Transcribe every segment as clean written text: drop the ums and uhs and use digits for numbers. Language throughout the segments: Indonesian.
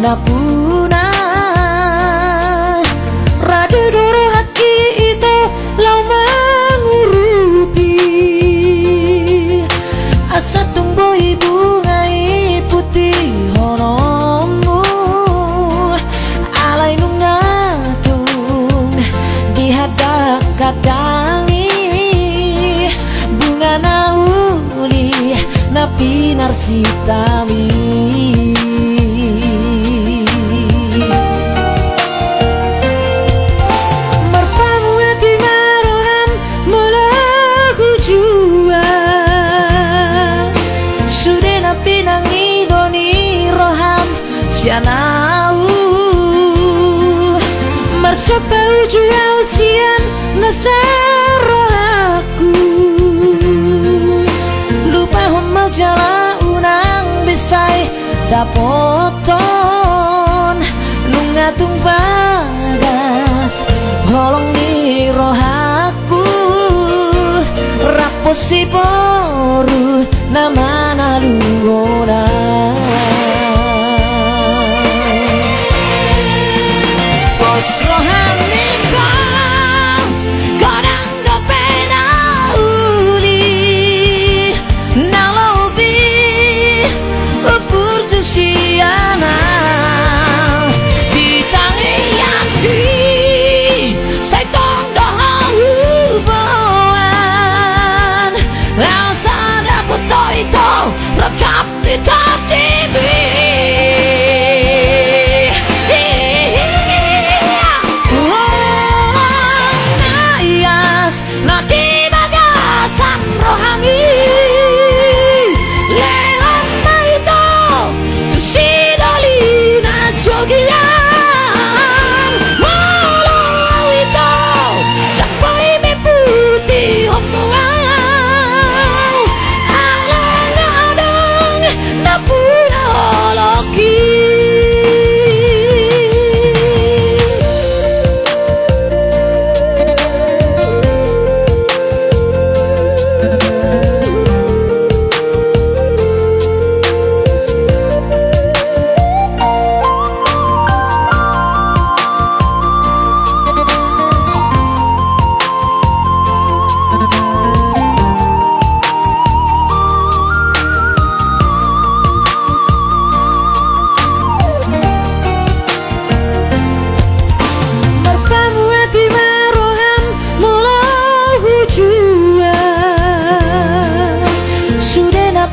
napuna rada doro haki itu lau mengurupi asa tumbuh ibu ngai putih honomu alai nungatung di hadak kadangi bunga nauli napi narsitami merpamu hati maroham melaku jua sudah napi nangi doni roham sianau marsopau jua usian nasarohaku lupa mau jala unang besai dapoton nungatung bagas holong ni rohaku raposi boru nama nalugona bos roham nikah godang dopena uli nalobi upur jusiana ditangi yaki saya tong dohang hubungan rasa dapet itu rekap di top TV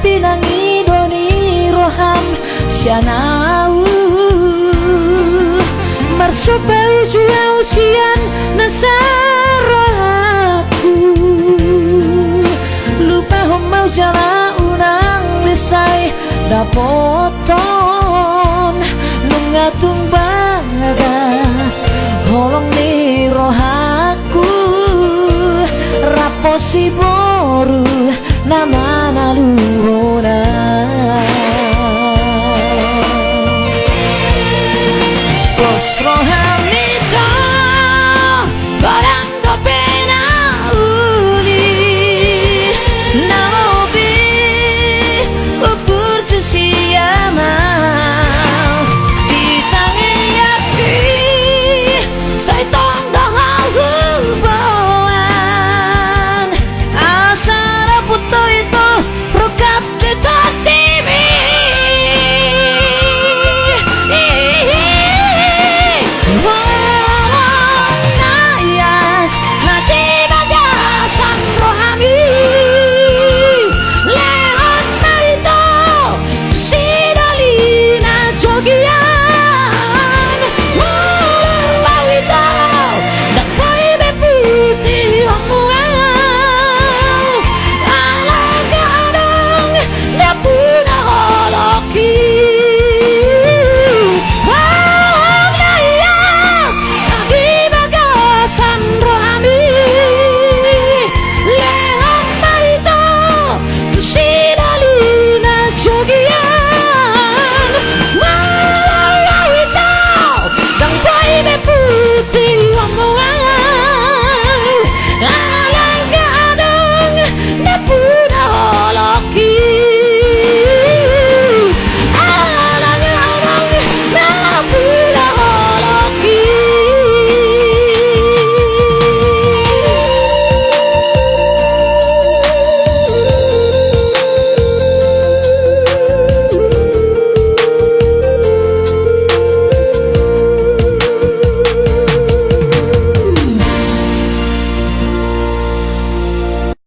pinangi doni roham sianau marsopau jua usian nasarohaku lupa mau jala unang besai dapoton nungatung bagas holong ni rohaku raposi boru nama